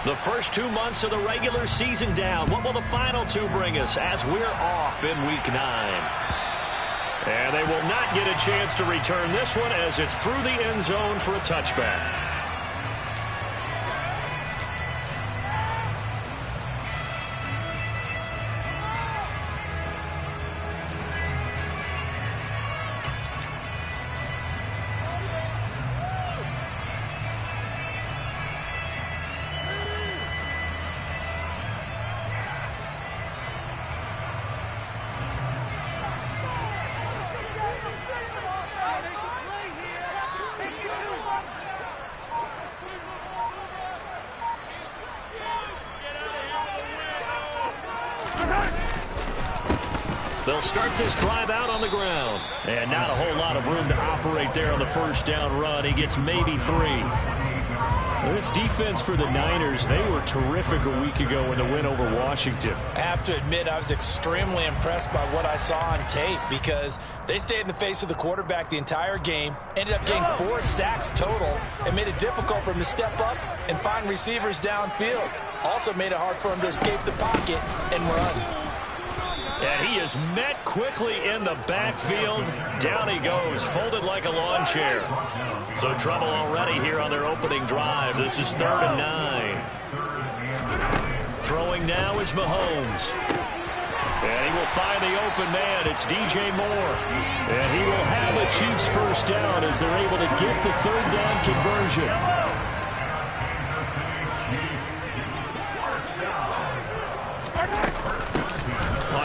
The first 2 months of the regular season down. What will the final 2 bring us as we're off in Week 9? And they will not get a chance to return this one as it's through the end zone for a touchback. They'll start this drive out on the ground. And not a whole lot of room to operate there on the first down run. He gets maybe 3. This defense for the Niners, they were terrific a week ago in the win over Washington. I have to admit, I was extremely impressed by what I saw on tape because they stayed in the face of the quarterback the entire game, ended up getting 4 sacks total, and made it difficult for him to step up and find receivers downfield. Also made it hard for him to escape the pocket and run. And he is met quickly in the backfield. Down he goes, folded like a lawn chair. So trouble already here on their opening drive. This is 3rd and 9. Throwing now is Mahomes. And he will find the open man. It's DJ Moore. And he will have the Chiefs first down as they're able to get the 3rd down conversion.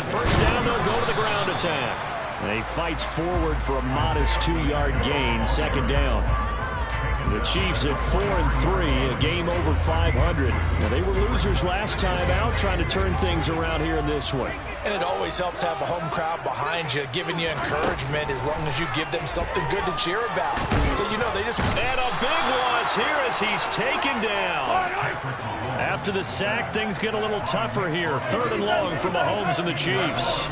First down, they'll go to the ground attack. And he fights forward for a modest 2-yard gain. 2nd down. The Chiefs at 4-3, a game over 500. Now, they were losers last time out, trying to turn things around here in this one. And it always helps to have a home crowd behind you, giving you encouragement as long as you give them something good to cheer about. So, you know, they just... And a big loss here as he's taken down. After the sack, things get a little tougher here. 3rd and long for Mahomes and the Chiefs.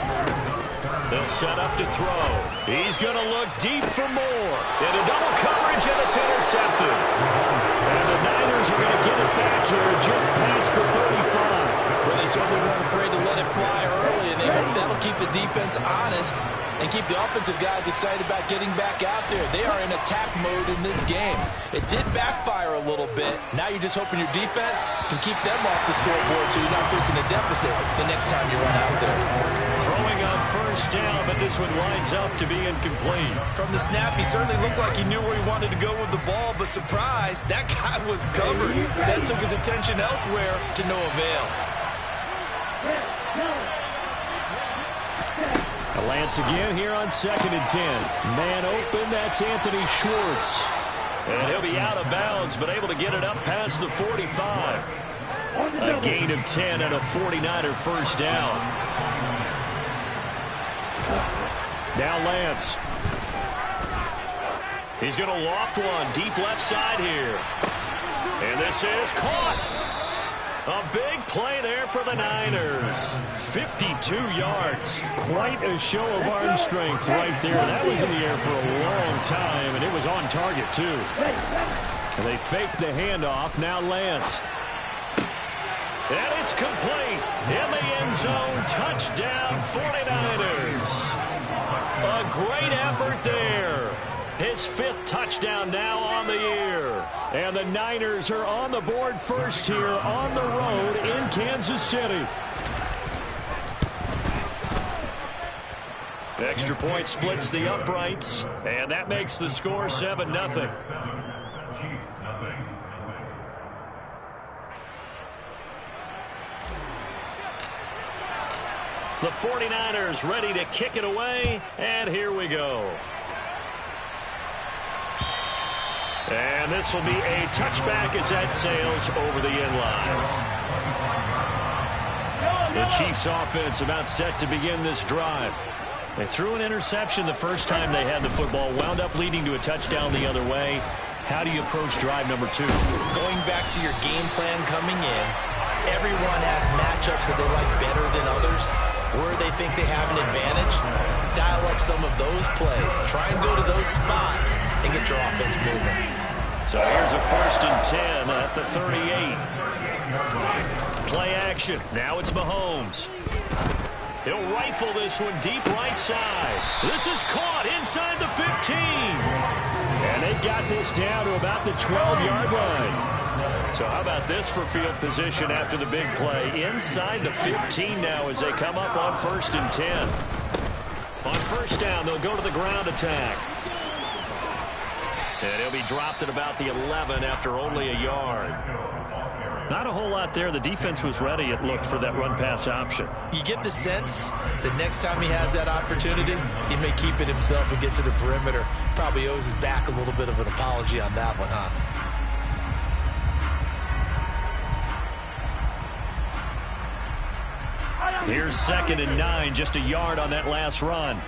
They'll set up to throw. He's going to look deep for Moore. Into double coverage, and it's intercepted. And the Niners are going to get it back here just past the 35. Well, they certainly weren't afraid to let it fly early, and they hope that'll keep the defense honest and keep the offensive guys excited about getting back out there. They are in attack mode in this game. It did backfire a little bit. Now you're just hoping your defense can keep them off the scoreboard so you're not facing a deficit the next time you run out there. Throwing on first down, but this one lines up to be incomplete. From the snap, he certainly looked like he knew where he wanted to go with the ball, but surprise, that guy was covered. That took his attention elsewhere to no avail. Lance again here on 2nd and 10. Man open, that's Anthony Schwartz. And he'll be out of bounds, but able to get it up past the 45. A gain of 10 and a 49er first down. Now Lance. He's going to loft one deep left side here. And this is caught. A big play there for the Niners. 52 yards. Quite a show of arm strength right there. That was in the air for a long time, and it was on target, too. And they fake the handoff. Now Lance. And it's complete. In the end zone. Touchdown, 49ers. A great effort there. His 5th touchdown now on the year. And the Niners are on the board first here on the road in Kansas City. Extra point splits the uprights, and that makes the score 7-0. The 49ers ready to kick it away, and here we go. And this will be a touchback as that sails over the end line. The Chiefs offense about set to begin this drive. They threw an interception the first time they had the football, wound up leading to a touchdown the other way. How do you approach drive number 2? Going back to your game plan coming in, everyone has matchups that they like better than others. Where they think they have an advantage, dial up some of those plays. Try and go to those spots and get your offense moving. So here's a 1st and 10 at the 38. Play action. Now it's Mahomes. He'll rifle this one deep right side. This is caught inside the 15. And they've got this down to about the 12-yard line. So how about this for field position after the big play? Inside the 15 now as they come up on 1st and 10. On first down, they'll go to the ground attack. And he'll be dropped at about the 11 after only a yard. Not a whole lot there. The defense was ready, it looked, for that run-pass option. You get the sense that next time he has that opportunity, he may keep it himself and get to the perimeter. Probably owes his back a little bit of an apology on that one, huh? Here's 2nd and 9, just a yard on that last run.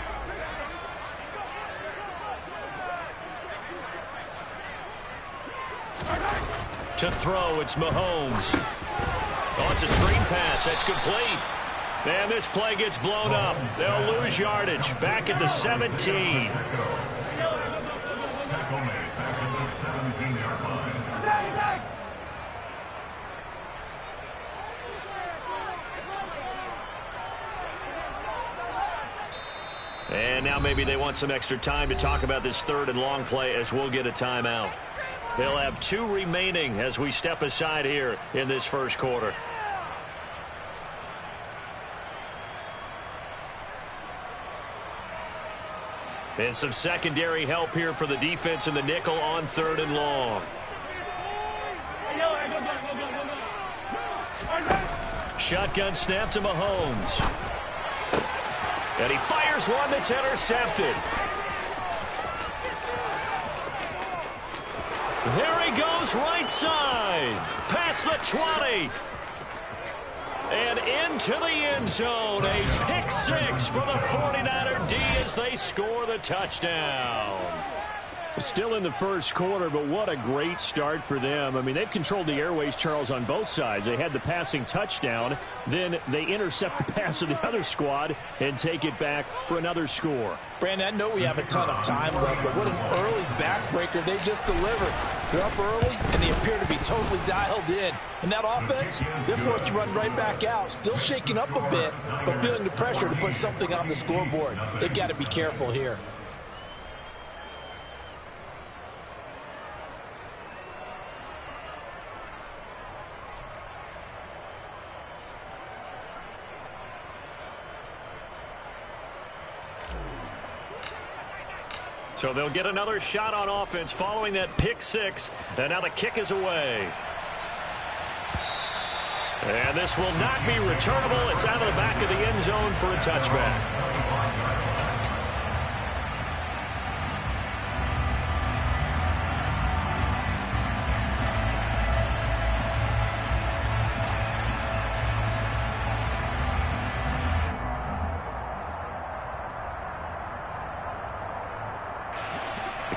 To throw, it's Mahomes. Oh, it's a screen pass. That's complete. And this play gets blown up. They'll lose yardage. Back at the 17. And now maybe they want some extra time to talk about this 3rd and long play as we'll get a timeout. They'll have 2 remaining as we step aside here in this first quarter. And some secondary help here for the defense in the nickel on 3rd and long. Shotgun snap to Mahomes. And he fires one that's intercepted. There he goes right side. Past the 20. And into the end zone. A pick 6 for the 49er D as they score the touchdown. Still in the first quarter, but what a great start for them. I mean, they've controlled the airways, Charles, on both sides. They had the passing touchdown. Then they intercept the pass of the other squad and take it back for another score. Brandon, I know we have a ton of time left, but what an early backbreaker they just delivered. They're up early, and they appear to be totally dialed in. And that offense, they're forced to run right back out, still shaking up a bit, but feeling the pressure to put something on the scoreboard. They've got to be careful here. So they'll get another shot on offense following that pick 6. And now the kick is away. And this will not be returnable. It's out of the back of the end zone for a touchback.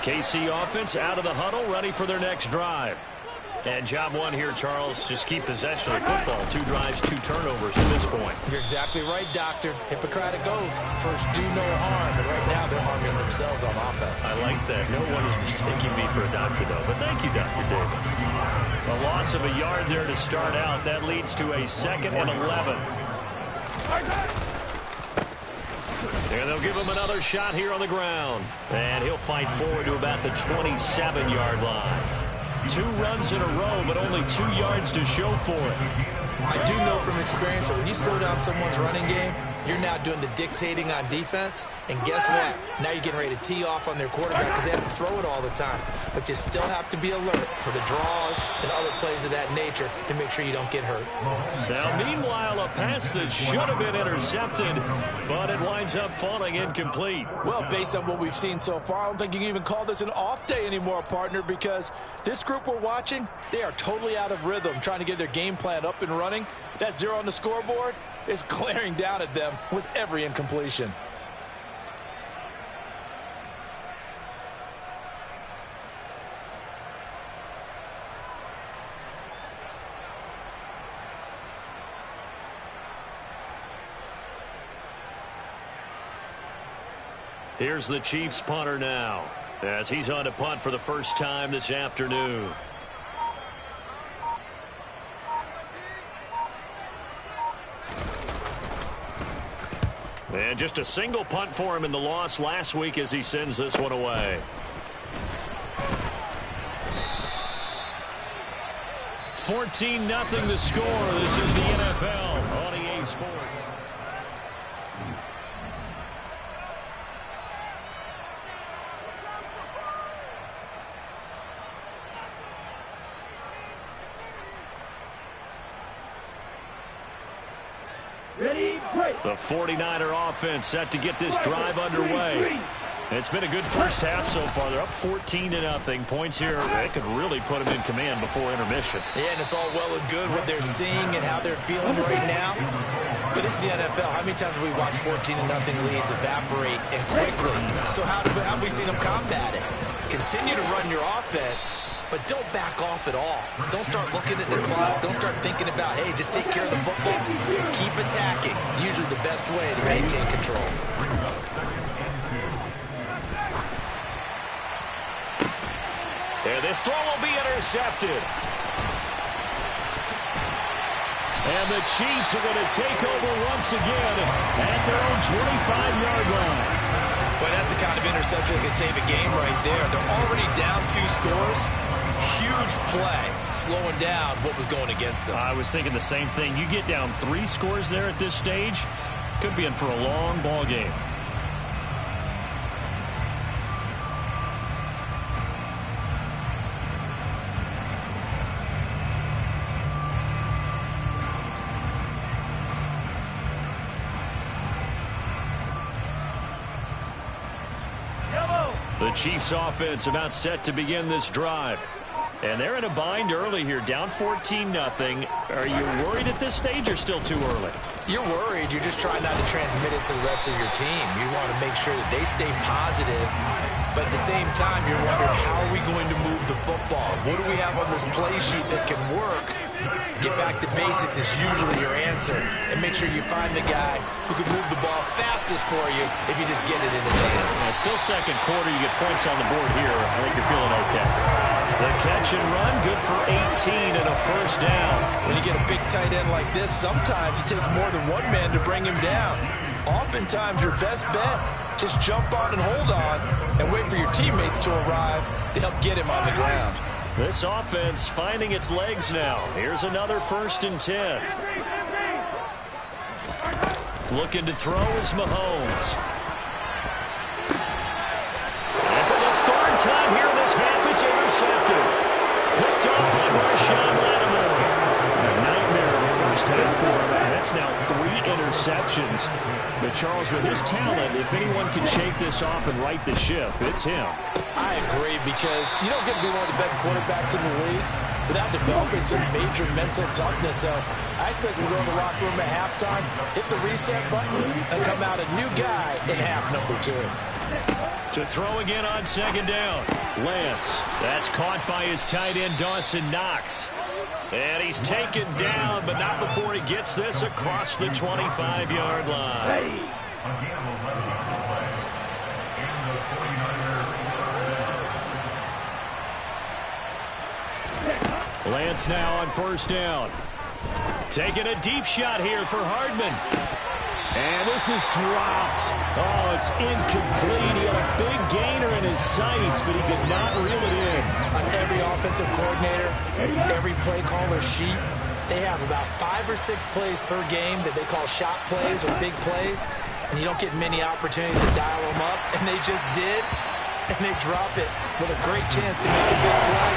KC offense out of the huddle, ready for their next drive. And job one here, Charles, just keep possession of the football. 2 drives, 2 turnovers at this point. You're exactly right, Doctor. Hippocratic oath. First, do no harm. But right now, they're harming themselves on offense. I like that. No one is mistaking me for a doctor, though. But thank you, Dr. Davis. A loss of a yard there to start out. That leads to a 2nd and 11. And they'll give him another shot here on the ground. And he'll fight forward to about the 27-yard line. 2 runs in a row, but only 2 yards to show for it. I do know from experience that when you slow down someone's running game, you're now doing the dictating on defense. And guess what? Now you're getting ready to tee off on their quarterback because they have to throw it all the time. But you still have to be alert for the draws and other plays of that nature to make sure you don't get hurt. Now, meanwhile, a pass that should have been intercepted, but it winds up falling incomplete. Well, based on what we've seen so far, I don't think you can even call this an off day anymore, partner, because this group we're watching, they are totally out of rhythm, trying to get their game plan up and running. That 0 on the scoreboard is glaring down at them with every incompletion. Here's the Chiefs punter now as he's on to punt for the first time this afternoon. And just a single punt for him in the loss last week as he sends this one away. 14-0 the score. This is the NFL on EA Sports. Ready, break. The 49er offense set to get this drive underway. It's been a good first half so far. They're up 14-0. Points here, they could really put them in command before intermission. Yeah, and it's all well and good what they're seeing and how they're feeling right now. But it's the NFL. How many times have we watched 14-0 leads evaporate and quickly? So how have we seen them combat it? Continue to run your offense, but don't back off at all. Don't start looking at the clock. Don't start thinking about, hey, just take care of the football. Keep attacking. Usually the best way to maintain control. And this throw will be intercepted. And the Chiefs are going to take over once again at their own 25-yard line. But that's the kind of interception that can save a game right there. They're already down 2 scores. Huge play, slowing down what was going against them. I was thinking the same thing. You get down 3 scores there at this stage, could be in for a long ball game. The Chiefs offense about set to begin this drive. And they're in a bind early here, down 14-0. Are you worried at this stage or still too early? You're worried. You're just trying not to transmit it to the rest of your team. You want to make sure that they stay positive. But at the same time, you're wondering, how are we going to move the football? What do we have on this play sheet that can work? Get back to basics is usually your answer. And make sure you find the guy who can move the ball fastest for you if you just get it in his hands. Still second quarter. You get points on the board here. I think you're feeling okay. The catch and run, good for 18 and a first down. When you get a big tight end like this, sometimes it takes more than one man to bring him down. Oftentimes, your best bet, just jump on and hold on and wait for your teammates to arrive to help get him on the ground. This offense finding its legs now. Here's another 1st and 10. Looking to throw is Mahomes. And for the 3rd time here in this half, it's intercepted. Picked up by Marshawn Lattimore. A nightmare in the first half for him. That's now 3 interceptions. But Charles, with his talent, if anyone can shake this off and right the ship, it's him. I agree, because you don't get to be one of the best quarterbacks in the league without developing some major mental toughness. So I expect him to go in the locker room at halftime, hit the reset button, and come out a new guy in half number 2. To throw again on 2nd down. Lance, that's caught by his tight end, Dawson Knox. And he's taken down, but not before he gets this across the 25-yard line. Lance now on 1st down. Taking a deep shot here for Hardman. And this is dropped. Oh, it's incomplete. He had a big gainer in his sights, but he could not reel it in. On every offensive coordinator, every play caller sheet, they have about 5 or 6 plays per game that they call shot plays or big plays, and you don't get many opportunities to dial them up, and they just did, and they drop it with a great chance to make a big play.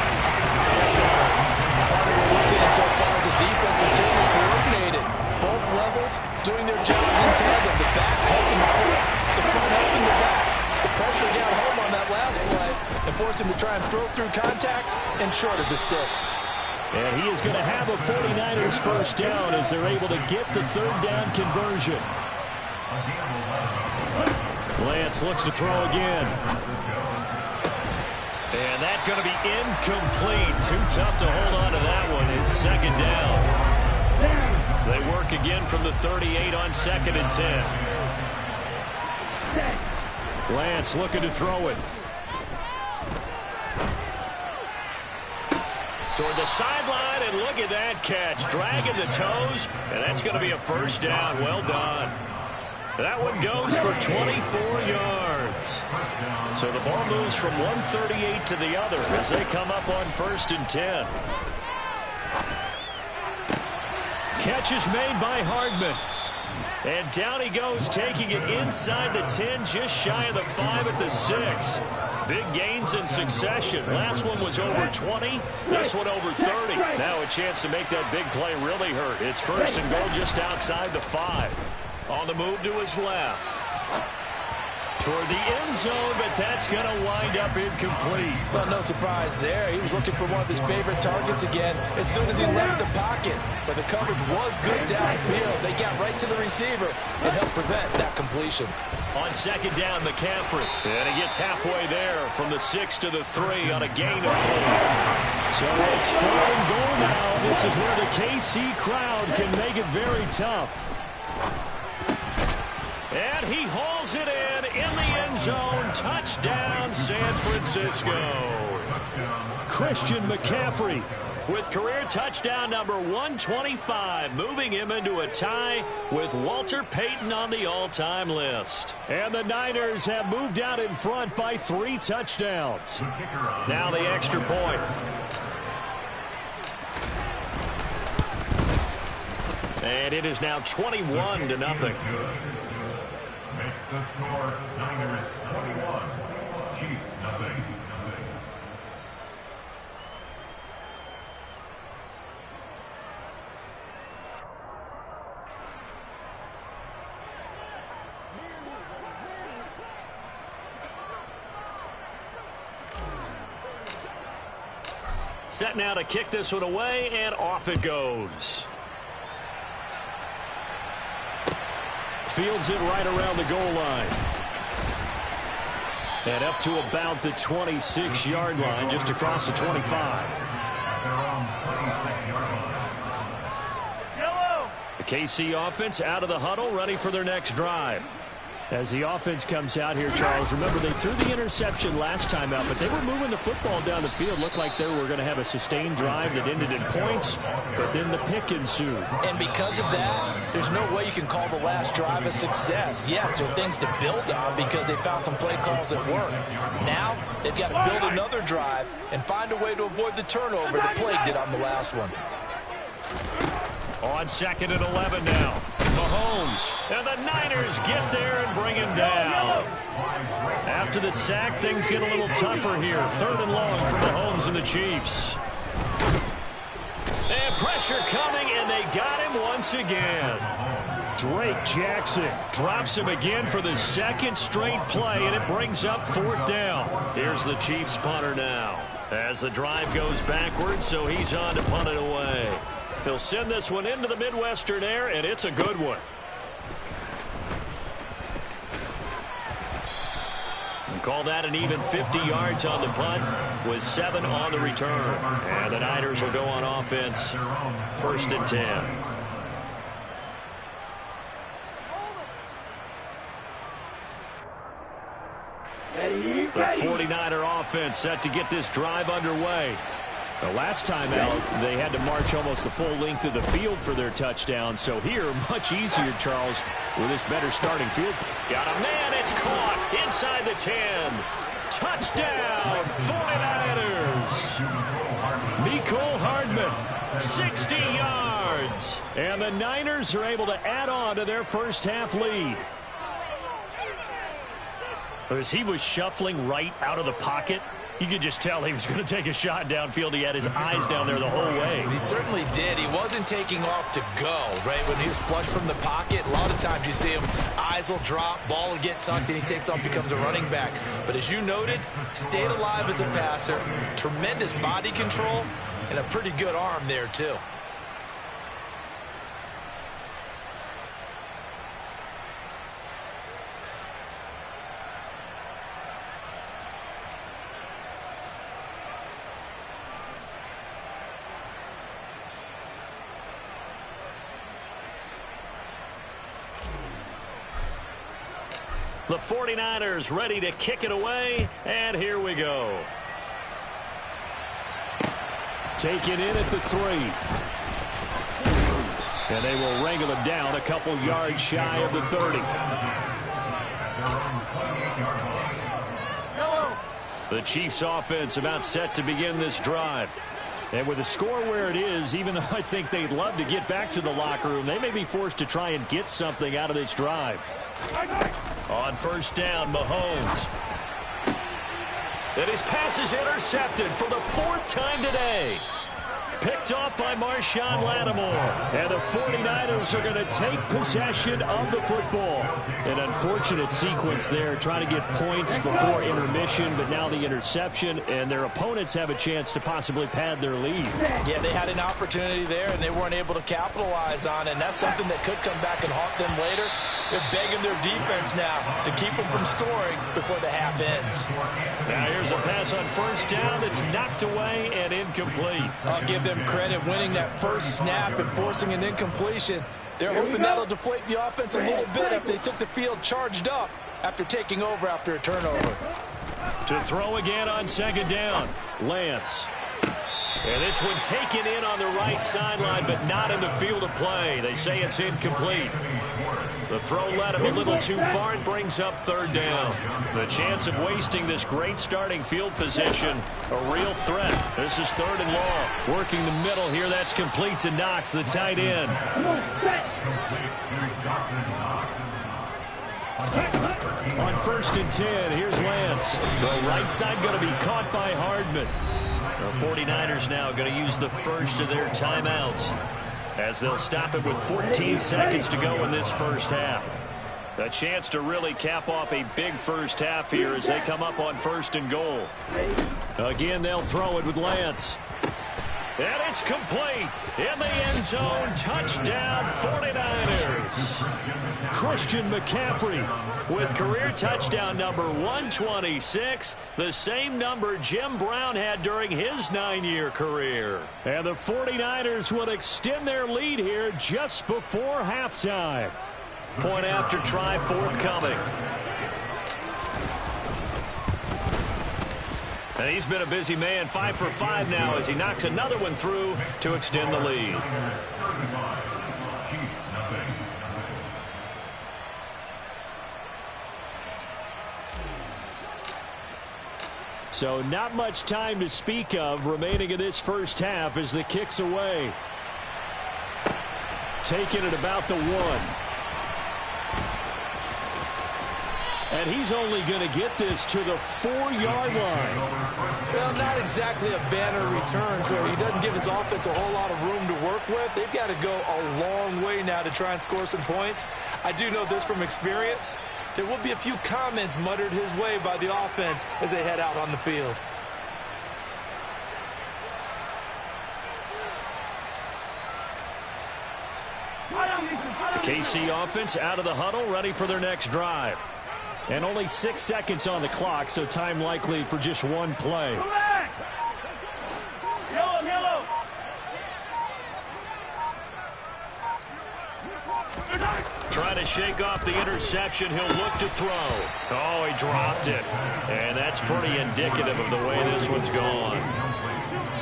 That's going to hurt. Part of what we're seeing so far is the defense is certainly coordinated. Both levels doing their jobs in tandem. The back helping the front, the front helping the back. The pressure got home on that last play and forced him to try and throw through contact and short of the sticks. And he is going to have a 49ers 1st down as they're able to get the 3rd down conversion. Lance looks to throw again. And that's going to be incomplete. Too tough to hold on to that one. It's 2nd down. They work again from the 38 on 2nd and 10. Lance looking to throw it. Toward the sideline, and look at that catch. Dragging the toes, and that's going to be a 1st down. Well done. That one goes for 24 yards. So the ball moves from 138 to the other as they come up on 1st and 10. Catch is made by Hardman. And down he goes, taking it inside the 10, just shy of the 5 at the 6. Big gains in succession. Last one was over 20. This one over 30. Now a chance to make that big play really hurt. It's 1st and goal just outside the 5. On the move to his left. Toward the end zone, but that's going to wind up incomplete. Well, no surprise there. He was looking for one of his favorite targets again as soon as he left the pocket. But the coverage was good downfield. They got right to the receiver and helped prevent that completion. On 2nd down, McCaffrey. And he gets halfway there from the 6 to the 3 on a gain of 4. So it's 3rd and goal now. This is where the KC crowd can make it very tough. And he hauls it in the end zone. Touchdown, San Francisco. Christian McCaffrey with career touchdown number 125, moving him into a tie with Walter Payton on the all-time list. And the Niners have moved out in front by 3 touchdowns. Now the extra point. And it is now 21-0. Makes the score Niners 21, Chiefs nothing. Set now to kick this one away, and off it goes. Fields it right around the goal line. And up to about the 26-yard line, just across the 25. The KC offense out of the huddle, ready for their next drive. As the offense comes out here, Charles, remember they threw the interception last time out, but they were moving the football down the field. Looked like they were going to have a sustained drive that ended in points, but then the pick ensued. And because of that, there's no way you can call the last drive a success. Yes, there are things to build on because they found some play calls that work. Now, they've got to build another drive and find a way to avoid the turnover that Plague did on the last one. On 2nd and 11 now. Mahomes, and the Niners get there and bring him down. After the sack, things get a little tougher here. 3rd and long for Mahomes and the Chiefs. And pressure coming, and they got him once again. Drake Jackson drops him again for the 2nd straight play, and it brings up 4th down. Here's the Chiefs punter now. As the drive goes backwards, so he's on to punt it away. He'll send this one into the Midwestern air, and it's a good one. And call that an even 50 yards on the punt with 7 on the return. And the Niners will go on offense. 1st and 10. The 49er offense set to get this drive underway. The last time out, they had to march almost the full length of the field for their touchdown. So here, much easier, Charles, with this better starting field. Got a man, it's caught inside the 10. Touchdown, 49ers. Mecole Hardman, 60 yards. And the Niners are able to add on to their first half lead. As he was shuffling right out of the pocket, you could just tell he was going to take a shot downfield. He had his eyes down there the whole way. He certainly did. He wasn't taking off to go, right? When he was flush from the pocket, a lot of times you see him, eyes will drop, ball will get tucked, and he takes off, becomes a running back. But as you noted, stayed alive as a passer, tremendous body control, and a pretty good arm there, too. The 49ers ready to kick it away, and here we go. Taken in at the 3. And they will wrangle him down a couple yards shy of the 30. The Chiefs offense about set to begin this drive. And with the score where it is, even though I think they'd love to get back to the locker room, they may be forced to try and get something out of this drive. On first down, Mahomes. And his pass is intercepted for the 4th time today. Picked off by Marshawn Lattimore. And the 49ers are going to take possession of the football. An unfortunate sequence there, trying to get points before intermission, but now the interception, and their opponents have a chance to possibly pad their lead. Yeah, they had an opportunity there, and they weren't able to capitalize on it, and that's something that could come back and haunt them later. They're begging their defense now to keep them from scoring before the half ends. Now here's a pass on first down that's knocked away and incomplete. I'll give them credit winning that first snap and forcing an incompletion. They're hoping that'll deflate the offense a little bit if they took the field charged up after taking over after a turnover. To throw again on second down, Lance. And this one taken in on the right sideline, but not in the field of play. They say it's incomplete. The throw led him a little too far and brings up third down. The chance of wasting this great starting field position, a real threat. This is 3rd and long. Working the middle here, that's complete to Knox, the tight end. On 1st and 10, here's Lance. The right side going to be caught by Hardman. The 49ers now going to use the first of their timeouts, as they'll stop it with 14 seconds to go in this first half. A chance to really cap off a big first half here as they come up on 1st and goal. Again, they'll throw it with Lance. And it's complete. In the end zone, touchdown 49ers. Christian McCaffrey with career touchdown number 126, the same number Jim Brown had during his 9-year career. And the 49ers will extend their lead here just before halftime. Point after try forthcoming. And he's been a busy man, 5 for 5 now as he knocks another one through to extend the lead. So not much time to speak of remaining in this first half as the kick's away. Taking it about the 1. And he's only going to get this to the 4-yard line. Well, not exactly a banner return, so he doesn't give his offense a whole lot of room to work with. They've got to go a long way now to try and score some points. I do know this from experience. There will be a few comments muttered his way by the offense as they head out on the field. The KC offense out of the huddle, ready for their next drive. And only 6 seconds on the clock, so time likely for just one play. Yellow. Trying to shake off the interception. He'll look to throw. Oh, he dropped it. And that's pretty indicative of the way this one's gone.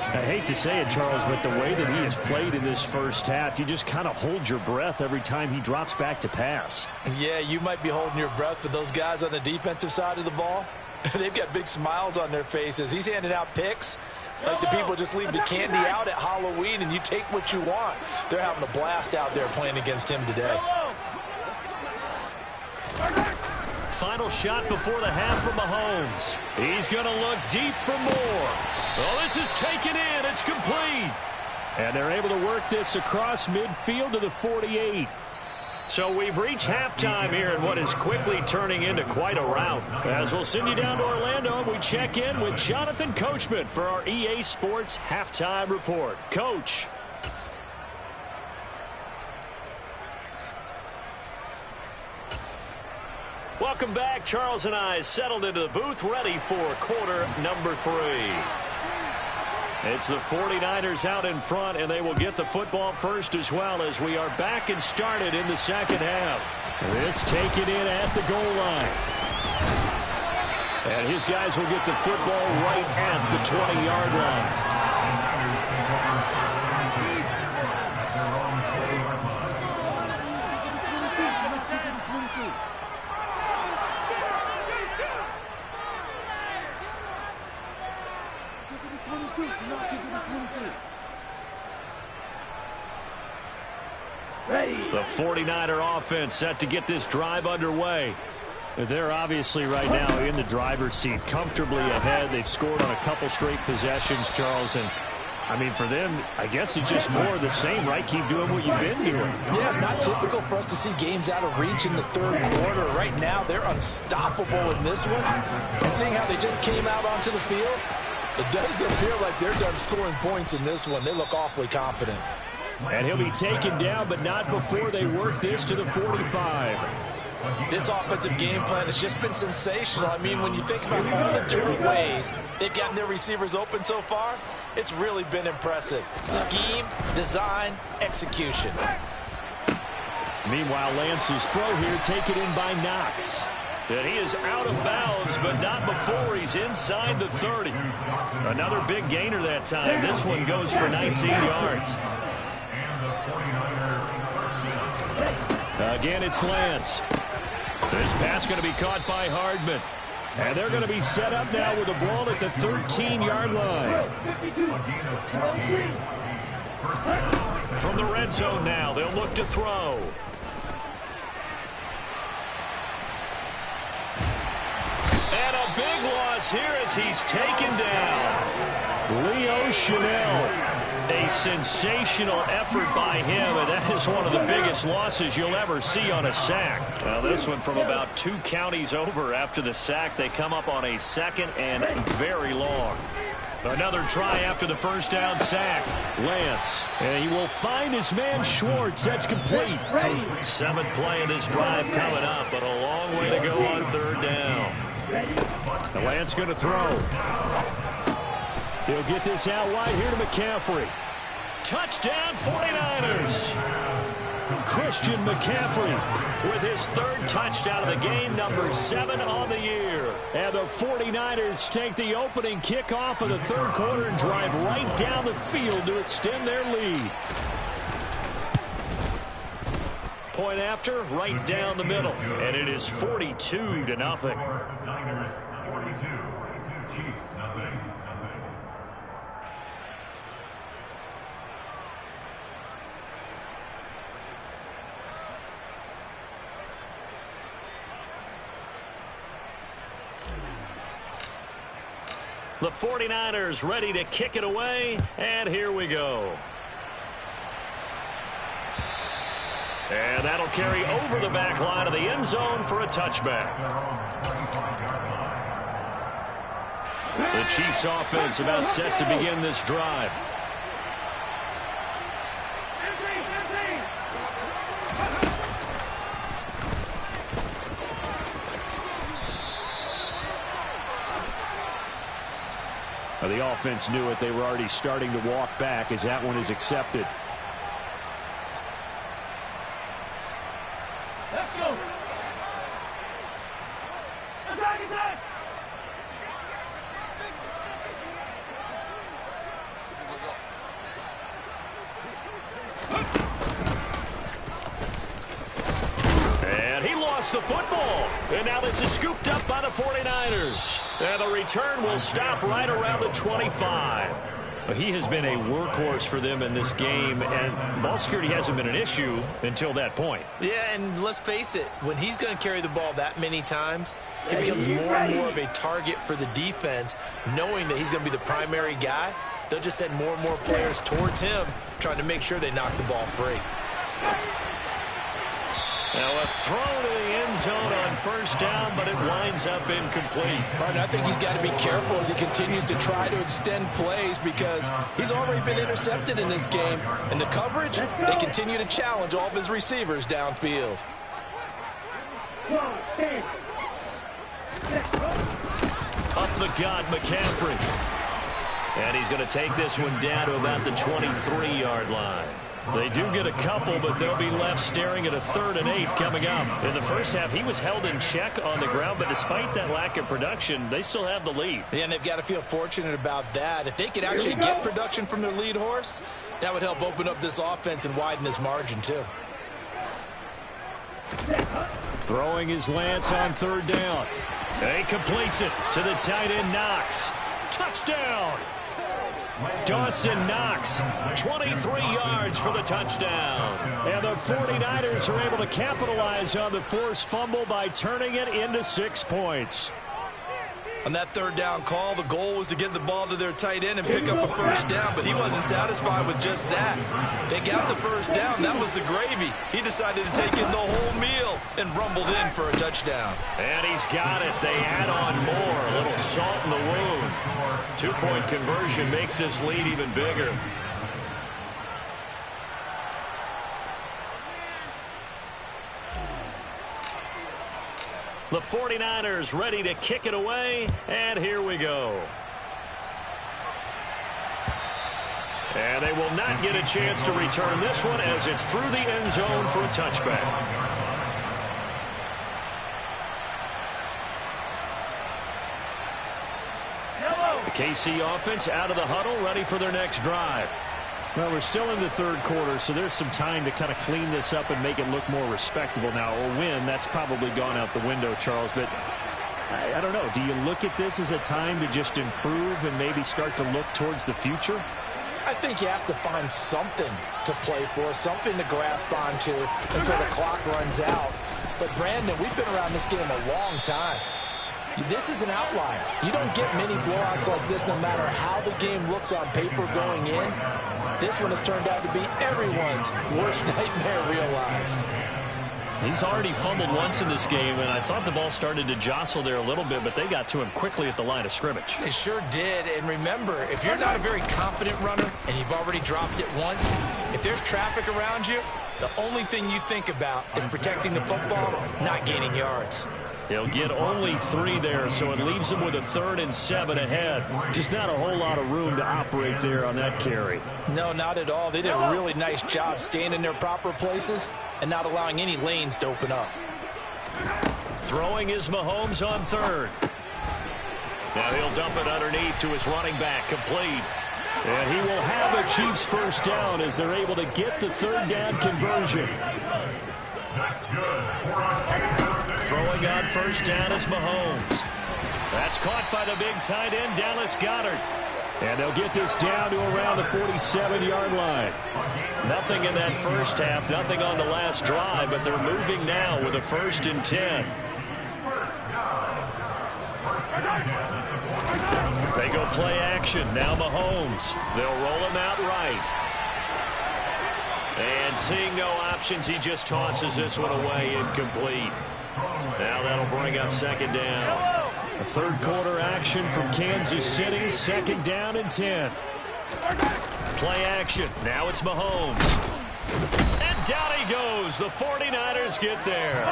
I hate to say it, Charles, but the way that he has played in this first half, you just kind of hold your breath every time he drops back to pass. Yeah, you might be holding your breath, but those guys on the defensive side of the ball, they've got big smiles on their faces. He's handing out picks like the people just leave the candy out at Halloween and you take what you want. They're having a blast out there playing against him today. Final shot before the half from Mahomes. He's going to look deep for more. Oh, this is taken in. It's complete. And they're able to work this across midfield to the 48. So we've reached halftime here in what is quickly turning into quite a rout. As we'll send you down to Orlando, we check in with Jonathan Coachman for our EA Sports Halftime Report. Coach. Welcome back. Charles and I settled into the booth, ready for quarter number 3. It's the 49ers out in front, and they will get the football first as well as we are back and started in the second half. This taken in at the goal line. And his guys will get the football right at the 20-yard line. The 49er offense set to get this drive underway. They're obviously right now in the driver's seat, comfortably ahead. They've scored on a couple straight possessions, Charles, and I mean, for them, I guess it's just more of the same, right? Keep doing what you've been doing. Yeah, it's not typical for us to see games out of reach in the third quarter. Right now, they're unstoppable in this one. And seeing how they just came out onto the field, it does appear like they're done scoring points in this one. They look awfully confident. And he'll be taken down, but not before they work this to the 45. This offensive game plan has just been sensational. I mean, when you think about all the different ways they've gotten their receivers open so far, it's really been impressive. Scheme, design, execution. Meanwhile, Lance's throw here taken in by Knox. And he is out of bounds, but not before he's inside the 30. Another big gainer that time. This one goes for 19 yards. Again, it's Lance. This pass going to be caught by Hardman. And they're going to be set up now with the ball at the 13-yard line. From the red zone now, they'll look to throw. And a big loss here as he's taken down. Leo Chanel. A sensational effort by him, and that is one of the biggest losses you'll ever see on a sack. Well, this one from about 2 counties over after the sack. They come up on a second and very long. Another try after the first down sack. Lance, and he will find his man Schwartz. That's complete. 7th play of this drive coming up, but a long way to go on 3rd down. The Lance going to throw. He'll get this out wide here to McCaffrey. Touchdown 49ers. Christian McCaffrey with his 3rd touchdown of the game, number 7 on the year. And the 49ers take the opening kickoff of the 3rd quarter and drive right down the field to extend their lead. Point after, right down the middle. And it is 42-0. Niners 42, Chiefs nothing. The 49ers ready to kick it away, and here we go. And that'll carry over the back line of the end zone for a touchback. The Chiefs offense about set to begin this drive. The offense knew it. They were already starting to walk back as that one is accepted. Let's go. Attack, attack. And he lost the football. And now this is scooped up by the 49ers. And the return will stop right around the 25. He has been a workhorse for them in this game, and ball security hasn't been an issue until that point. Yeah, and let's face it, when he's going to carry the ball that many times, he becomes more and more of a target for the defense, knowing that he's going to be the primary guy. They'll just send more and more players towards him, trying to make sure they knock the ball free. Now a throw to the end zone on 1st down, but it winds up incomplete. I think he's got to be careful as he continues to try to extend plays because he's already been intercepted in this game. And the coverage, they continue to challenge all of his receivers downfield. Up the gut, McCaffrey. And he's going to take this one down to about the 23-yard line. They do get a couple, but they'll be left staring at a 3rd and 8 coming up. In the first half, he was held in check on the ground, but despite that lack of production, they still have the lead. Yeah, and they've got to feel fortunate about that. If they could actually get production from their lead horse, that would help open up this offense and widen this margin, too. Throwing his Lance on 3rd down. And he completes it to the tight end, Knox. Touchdown! Dawson Knox, 23 yards for the touchdown. And the 49ers are able to capitalize on the forced fumble by turning it into 6 points. On that third down call, the goal was to get the ball to their tight end and pick up a first down, but he wasn't satisfied with just that. They got the first down. That was the gravy. He decided to take in the whole meal and rumbled in for a touchdown. And he's got it. They add on more. A little salt in the wound. 2-point conversion makes this lead even bigger. The 49ers ready to kick it away, and here we go. And they will not get a chance to return this one as it's through the end zone for a touchback. The KC offense out of the huddle, ready for their next drive. Well, we're still in the third quarter, so there's some time to kind of clean this up and make it look more respectable now. A win, that's probably gone out the window, Charles, but I don't know. Do you look at this as a time to just improve and maybe start to look towards the future? I think you have to find something to play for, something to grasp onto until the clock runs out. But, Brandon, we've been around this game a long time. This is an outlier. You don't get many blowouts like this no matter how the game looks on paper going in. This one has turned out to be everyone's worst nightmare realized. He's already fumbled once in this game, and I thought the ball started to jostle there a little bit, but they got to him quickly at the line of scrimmage. They sure did, and remember, if you're not a very confident runner and you've already dropped it once, if there's traffic around you, the only thing you think about is protecting the football, not gaining yards. They'll get only 3 there, so it leaves them with a 3rd and 7 ahead. Just not a whole lot of room to operate there on that carry. No, not at all. They did a really nice job staying in their proper places and not allowing any lanes to open up. Throwing is Mahomes on 3rd. Now he'll dump it underneath to his running back, complete. And he will have a Chiefs first down as they're able to get the 3rd down conversion. That's good. Throwing on first down is Mahomes. That's caught by the big tight end, Dallas Goedert. And they'll get this down to around the 47-yard line. Nothing in that first half, nothing on the last drive, but they're moving now with a 1st and 10. They go play action. Now Mahomes. They'll roll him out right. And seeing no options, he just tosses this one away, incomplete. Now that'll bring up 2nd down. A 3rd quarter action from Kansas City. 2nd down and 10. Play action. Now it's Mahomes. And down he goes. The 49ers get there.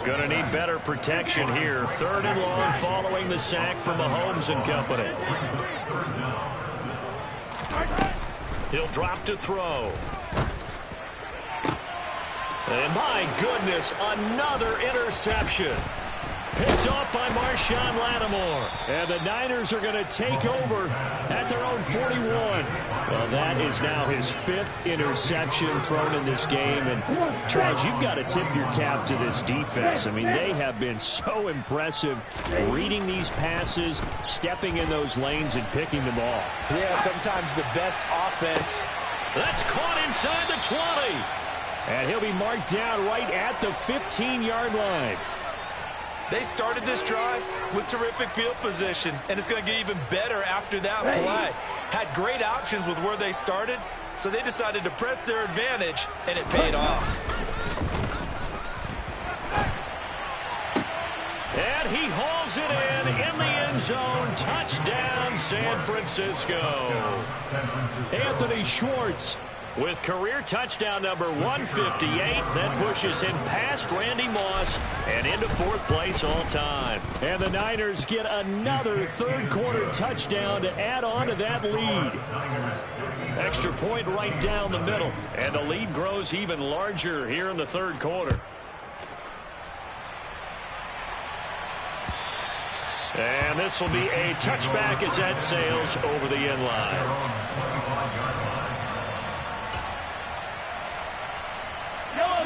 Gonna need better protection here. 3rd and long following the sack from Mahomes and company. He'll drop to throw. And my goodness, another interception. Picked off by Marshawn Lattimore. And the Niners are going to take over at their own 41. Well, that is now his 5th interception thrown in this game. And, Charles, you've got to tip your cap to this defense. I mean, they have been so impressive reading these passes, stepping in those lanes, and picking them off. Yeah, sometimes the best offense. That's caught inside the 20. And he'll be marked down right at the 15-yard line. They started this drive with terrific field position, and it's going to get even better after that play. Had great options with where they started, so they decided to press their advantage, and it paid off. And he hauls it in the end zone. Touchdown, San Francisco. Anthony Schwartz with career touchdown number 158. That pushes him past Randy Moss and into 4th place all time. And the Niners get another 3rd quarter touchdown to add on to that lead. Extra point right down the middle. And the lead grows even larger here in the 3rd quarter. And this will be a touchback as that sails over the end line.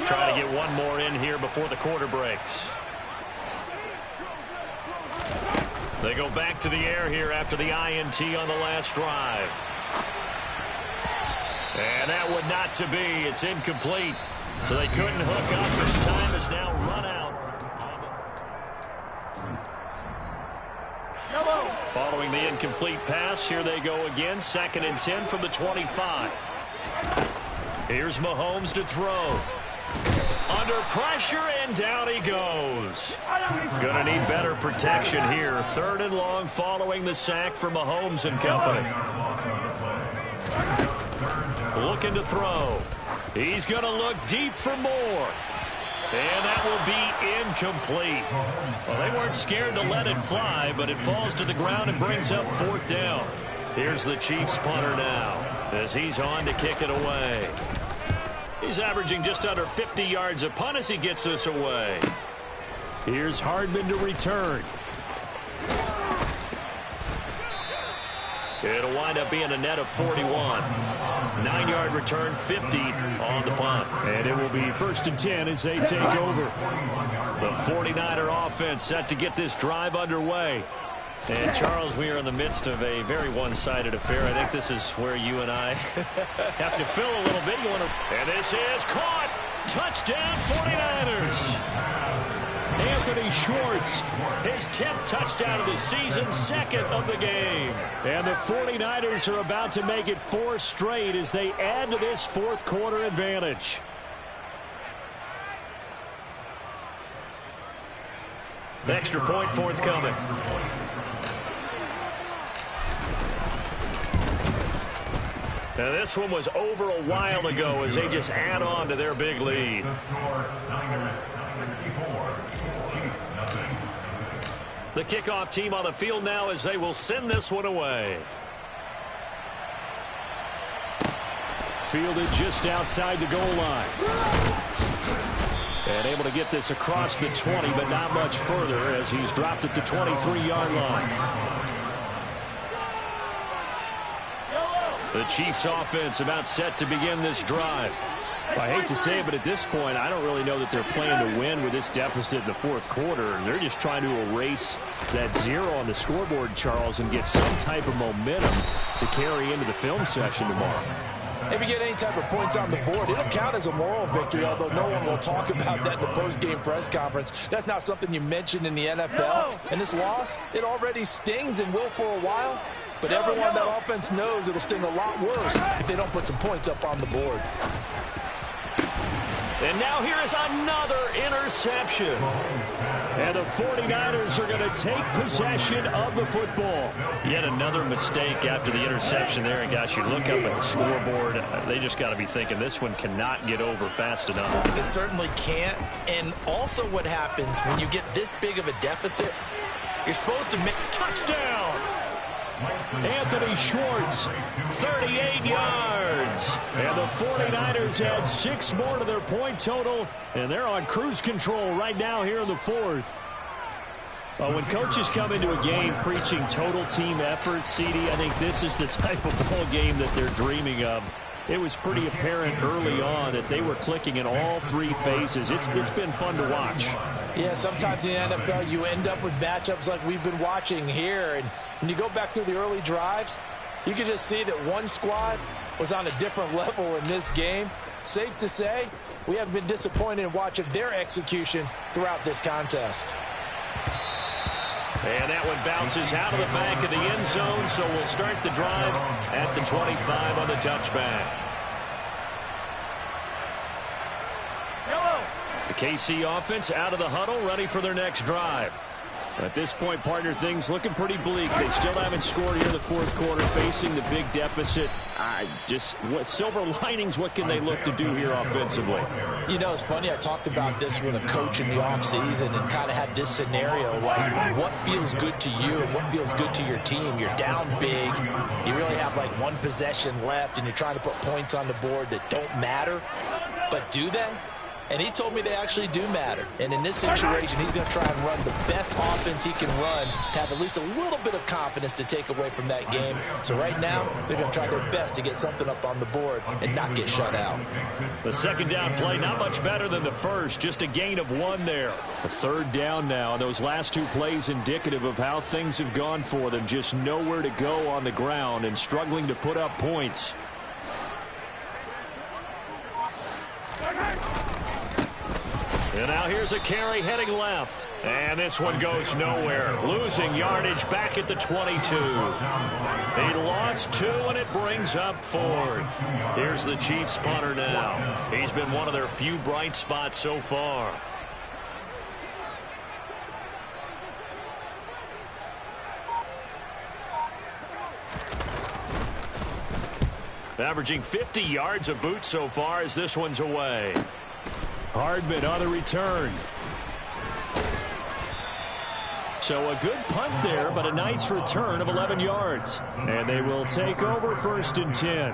Try to get one more in here before the quarter breaks. They go back to the air here after the INT on the last drive. And that would not to be. It's incomplete. So they couldn't hook up. This time is now run out. Following the incomplete pass, here they go again. 2nd and 10 from the 25. Here's Mahomes to throw. Under pressure, and down he goes. Gonna need better protection here. 3rd and long following the sack for Mahomes and company. Looking to throw. He's gonna look deep for more. And that will be incomplete. Well, they weren't scared to let it fly, but it falls to the ground and brings up 4th down. Here's the Chiefs punter now as he's on to kick it away. He's averaging just under 50 yards a punt as he gets this away. Here's Hardman to return. It'll wind up being a net of 41. 9-yard return, 50 on the punt. And it will be 1st and 10 as they take over. The 49er offense set to get this drive underway. And, Charles, we are in the midst of a very one-sided affair. I think this is where you and I have to fill a little bit. And this is caught. Touchdown, 49ers. Anthony Schwartz, his 10th touchdown of the season, 2nd of the game. And the 49ers are about to make it 4 straight as they add to this 4th quarter advantage. The extra point forthcoming. Now this one was over a while ago as they just add on to their big lead. The kickoff team on the field now as they will send this one away. Fielded just outside the goal line. And able to get this across the 20, but not much further as he's dropped at the 23-yard line. The Chiefs offense about set to begin this drive. I hate to say it, but at this point, I don't really know that they're playing to win with this deficit in the 4th quarter. They're just trying to erase that 0 on the scoreboard, Charles, and get some type of momentum to carry into the film session tomorrow. If you get any type of points on the board, it'll count as a moral victory, although no one will talk about that in the post-game press conference. That's not something you mention in the NFL. And this loss, it already stings and will for a while. But everyone on that offense knows it'll sting a lot worse if they don't put some points up on the board. And now here is another interception. And the 49ers are going to take possession of the football. Yet another mistake after the interception there. And, gosh, you look up at the scoreboard, they just got to be thinking this one cannot get over fast enough. It certainly can't. And also what happens when you get this big of a deficit, you're supposed to make touchdown. Anthony Schwartz, 38 yards. And the 49ers add 6 more to their point total, and they're on cruise control right now here in the 4th. When coaches come into a game preaching total team effort, CD, I think this is the type of ball game that they're dreaming of. It was pretty apparent early on that they were clicking in all 3 phases. It's been fun to watch. Yeah, sometimes in the NFL you end up with matchups like we've been watching here. And when you go back through the early drives, you can just see that one squad was on a different level in this game. Safe to say, we have been disappointed in watching their execution throughout this contest. And that one bounces out of the back of the end zone, so we'll start the drive at the 25 on the touchback. The KC offense out of the huddle, ready for their next drive. At this point, partner, things looking pretty bleak. They still haven't scored here in the 4th quarter, facing the big deficit. What silver linings, what can they look to do here offensively? You know, it's funny, I talked about this with a coach in the offseason and kind of had this scenario, like what feels good to you and what feels good to your team. You're down big, you really have like 1 possession left, and you're trying to put points on the board that don't matter. But do they? And he told me they actually do matter. And in this situation, he's going to try and run the best offense he can run to have at least a little bit of confidence to take away from that game. So right now, they're going to try their best to get something up on the board and not get shut out. The second down play, not much better than the first. Just a gain of 1 there. A third down now. Those last 2 plays indicative of how things have gone for them. Just nowhere to go on the ground and struggling to put up points. And now here's a carry heading left. And this one goes nowhere. Losing yardage back at the 22. He lost 2, and it brings up 4th. Here's the Chiefs punter now. He's been one of their few bright spots so far. Averaging 50 yards a boot so far as this one's away. Hardman on the return. So a good punt there, but a nice return of 11 yards. And they will take over 1st and 10.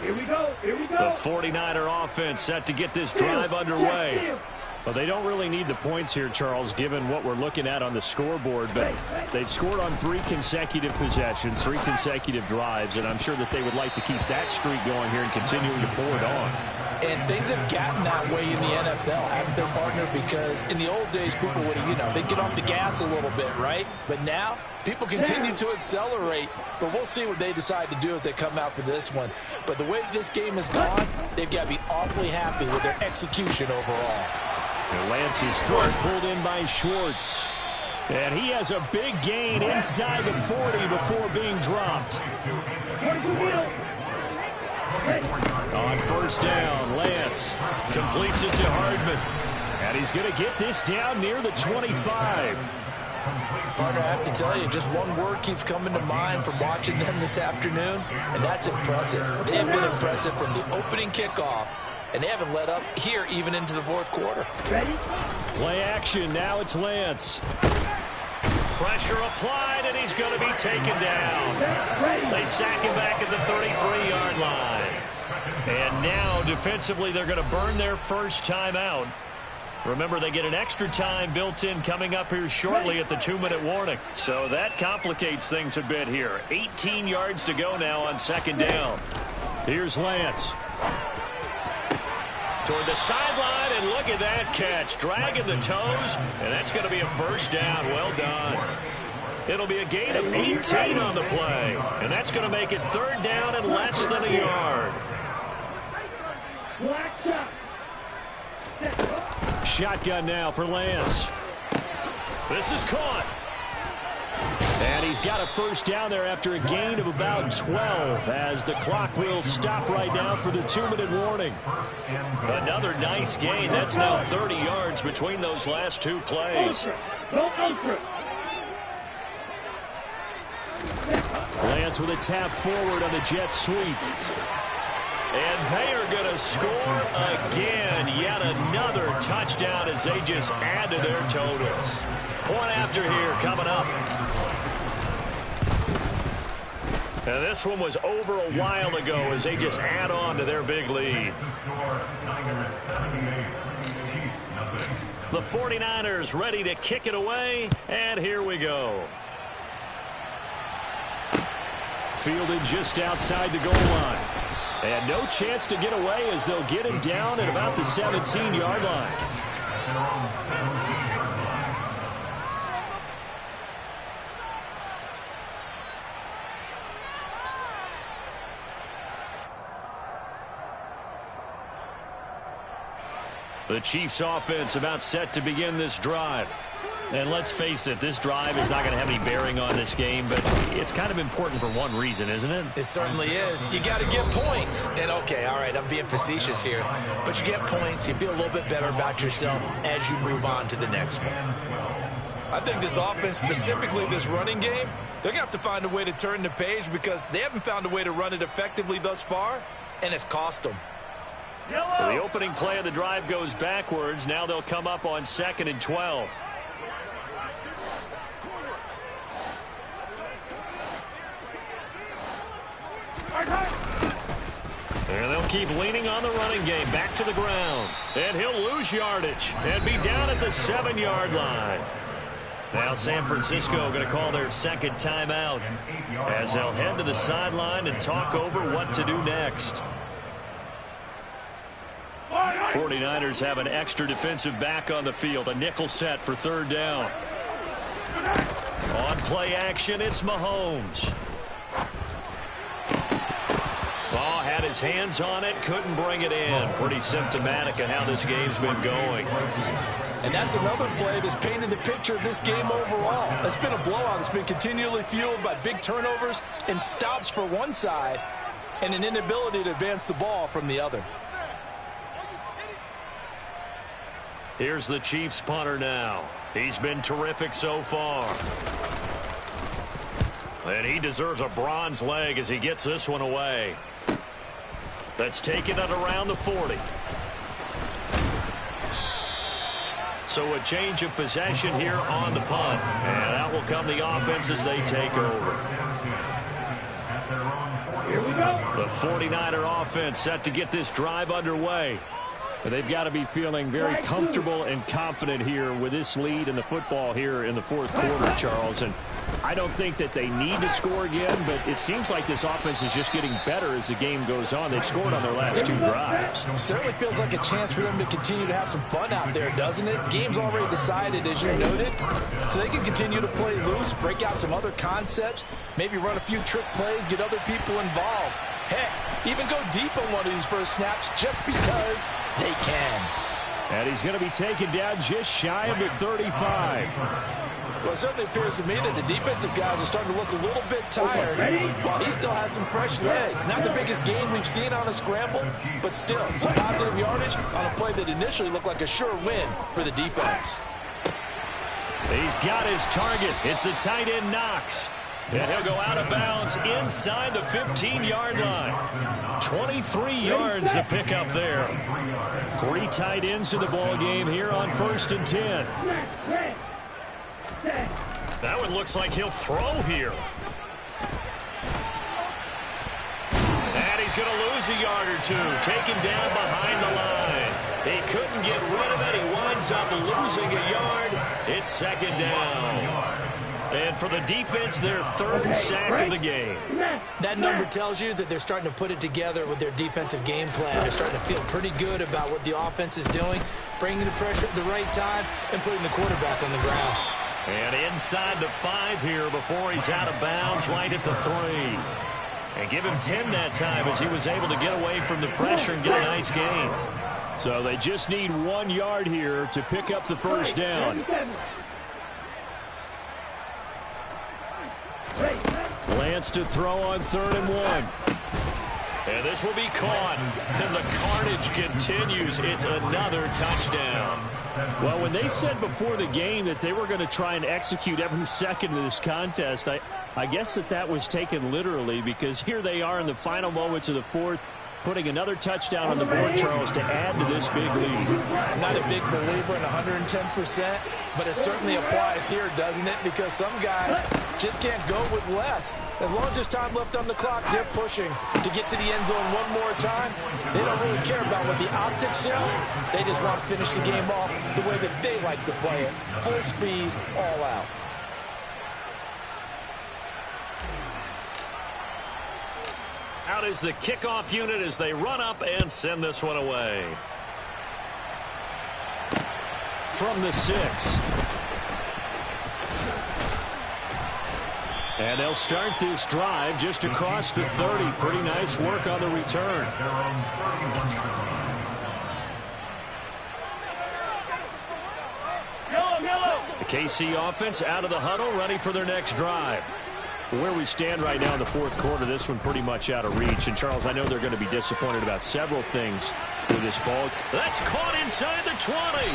Here we go. Here we go. The 49er offense set to get this drive underway. Well, they don't really need the points here, Charles, given what we're looking at on the scoreboard. But they've scored on 3 consecutive possessions, 3 consecutive drives, and I'm sure that they would like to keep that streak going here and continuing to pour it on. And things have gotten that way in the NFL, haven't they, partner? Because in the old days, people would, they'd get off the gas a little bit, right? But now, people continue to accelerate. But we'll see what they decide to do as they come out for this one. But the way this game has gone, they've got to be awfully happy with their execution overall. And Lance's throw pulled in by Schwartz. And he has a big gain inside the 40 before being dropped. On 1st down, Lance completes it to Hardman. And he's going to get this down near the 25. Partner, I have to tell you, just one word keeps coming to mind from watching them this afternoon, and that's impressive. They have been impressive from the opening kickoff. And they haven't let up here even into the 4th quarter. Ready? Play action. Now it's Lance. Pressure applied, and he's going to be taken down. They sack him back at the 33-yard line. And now, defensively, they're going to burn their first timeout. Remember, they get an extra time built in coming up here shortly at the 2-minute warning. So that complicates things a bit here. 18 yards to go now on 2nd down. Here's Lance. Toward the sideline, and look at that catch. Dragging the toes, and that's going to be a 1st down. Well done. It'll be a gain of 18 on the play, and that's going to make it 3rd down and less than a yard. Shotgun now for Lance. This is caught. And he's got a 1st down there after a gain of about 12 as the clock will stop right now for the 2-minute warning. Another nice gain. That's now 30 yards between those last 2 plays. Lance with a tap forward on the jet sweep. And they are going to score again. Yet another touchdown as they just add to their totals. Point after here coming up. And this one was over a while ago as they just add on to their big lead. The 49ers ready to kick it away, and here we go. Fielded just outside the goal line. And no chance to get away as they'll get him down at about the 17-yard line. The Chiefs offense about set to begin this drive. And let's face it, this drive is not going to have any bearing on this game, but it's kind of important for one reason, isn't it? It certainly is. You got to get points. And okay, all right, I'm being facetious here. But you get points, you feel a little bit better about yourself as you move on to the next one. I think this offense, specifically this running game, they're going to have to find a way to turn the page because they haven't found a way to run it effectively thus far, and it's cost them. So the opening play of the drive goes backwards. Now they'll come up on 2nd and 12. And they'll keep leaning on the running game. Back to the ground. And he'll lose yardage and be down at the 7-yard line. Now San Francisco going to call their second timeout as they'll head to the sideline and talk over what to do next. 49ers have an extra defensive back on the field. A nickel set for third down. On play action, it's Mahomes. Oh, had his hands on it, couldn't bring it in. Pretty symptomatic of how this game's been going. And that's another play that's painted the picture of this game overall. It's been a blowout. It's been continually fueled by big turnovers and stops for one side and an inability to advance the ball from the other. Here's the Chiefs punter now. He's been terrific so far. And he deserves a bronze leg as he gets this one away. That's taken at around the 40. So a change of possession here on the punt. And out will come the offense as they take over. Here we go. The 49er offense set to get this drive underway. They've got to be feeling very comfortable and confident here with this lead in the football here in the fourth quarter, Charles. And I don't think that they need to score again, but it seems like this offense is just getting better as the game goes on. They've scored on their last 2 drives. Certainly feels like a chance for them to continue to have some fun out there, doesn't it? Game's already decided, as you noted, so they can continue to play loose, break out some other concepts, maybe run a few trick plays, get other people involved. Heck, even go deep on one of these first snaps just because they can. And he's going to be taken down just shy of the 35. Well, it certainly appears to me that the defensive guys are starting to look a little bit tired while he still has some fresh legs. Not the biggest gain we've seen on a scramble, but still some positive yardage on a play that initially looked like a sure win for the defense. He's got his target. It's the tight end Knox. And he'll go out of bounds inside the 15-yard line. 23 yards to pick up there. 3 tight ends in the ball game here on 1st and 10. That one looks like he'll throw here. And he's going to lose a yard or 2. Taken down behind the line. He couldn't get rid of it. He winds up losing a yard. It's 2nd down. And for the defense, their 3rd sack of the game. That number tells you that they're starting to put it together with their defensive game plan. They're starting to feel pretty good about what the offense is doing, bringing the pressure at the right time, and putting the quarterback on the ground. And inside the 5 here before he's out of bounds, right at the 3. And give him 10 that time as he was able to get away from the pressure and get a nice gain. So they just need 1 yard here to pick up the 1st down. Lance to throw on 3rd and 1. And this will be caught. And the carnage continues. It's another touchdown. Well, when they said before the game that they were going to try and execute every second of this contest, I guess that was taken literally, because here they are in the final moments of the 4th, putting another touchdown on the board, Charles, to add to this big lead. I'm not a big believer in 110%, but it certainly applies here, doesn't it? Because some guys just can't go with less. As long as there's time left on the clock, they're pushing to get to the end zone one more time. They don't really care about what the optics show. They just want to finish the game off the way that they like to play it. Full speed, all out. Out is the kickoff unit as they run up and send this one away. From the 6. And they'll start this drive just across the 30. Pretty nice work on the return. The KC offense out of the huddle, ready for their next drive. Where we stand right now in the 4th quarter, this one pretty much out of reach. And, Charles, I know they're going to be disappointed about several things with this ball. That's caught inside the 20.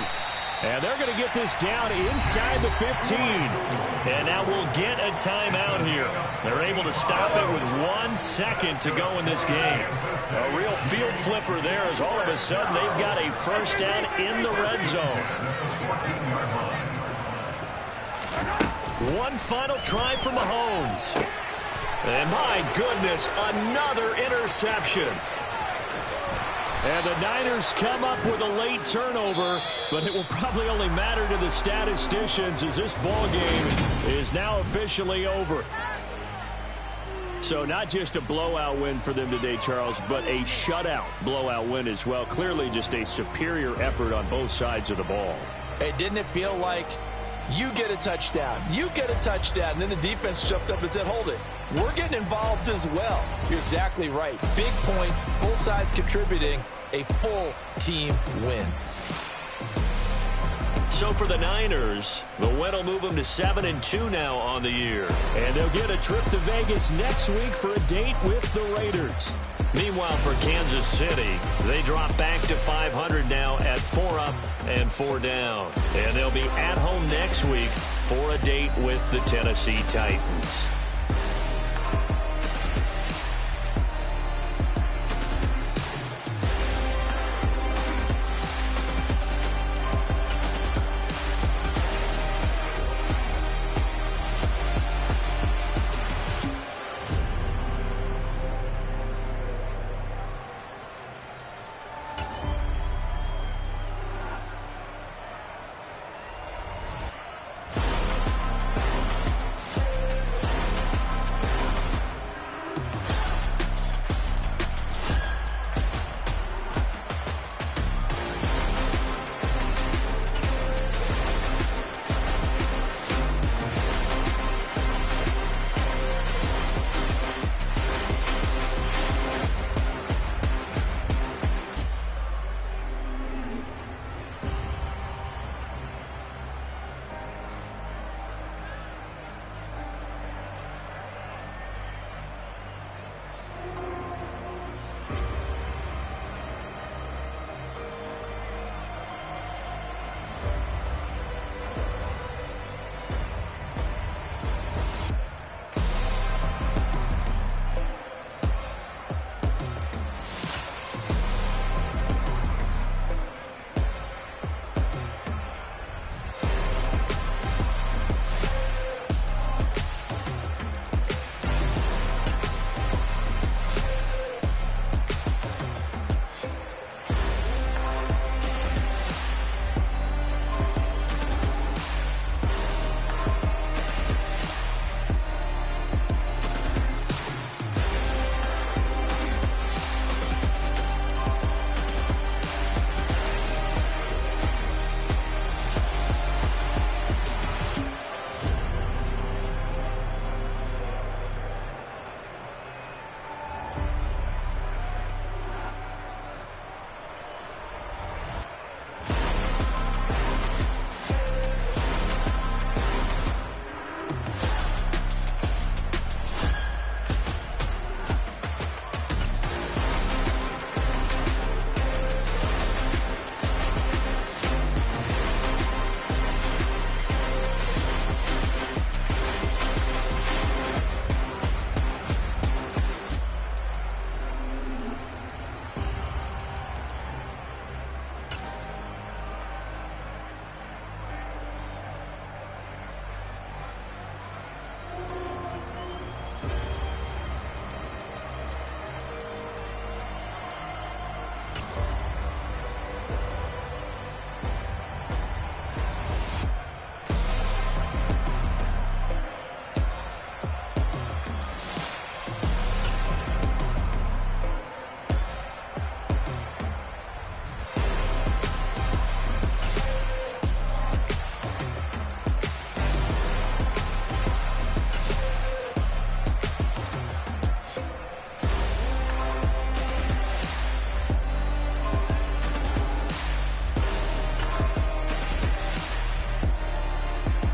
And they're going to get this down inside the 15. And now we'll get a timeout here. They're able to stop it with 1 second to go in this game. A real field flipper there as all of a sudden they've got a 1st down in the red zone. One final try for Mahomes. And my goodness, another interception. And the Niners come up with a late turnover, but it will probably only matter to the statisticians as this ball game is now officially over. So not just a blowout win for them today, Charles, but a shutout blowout win as well. Clearly just a superior effort on both sides of the ball. Hey, didn't it feel like you get a touchdown, you get a touchdown, and then the defense jumped up and said, hold it, we're getting involved as well. You're exactly right. Big points, both sides contributing, a full team win. So for the Niners, the win will move them to 7-2 now on the year. And they'll get a trip to Vegas next week for a date with the Raiders. Meanwhile, for Kansas City, they drop back to 500 now at 4 up and 4 down. And they'll be at home next week for a date with the Tennessee Titans.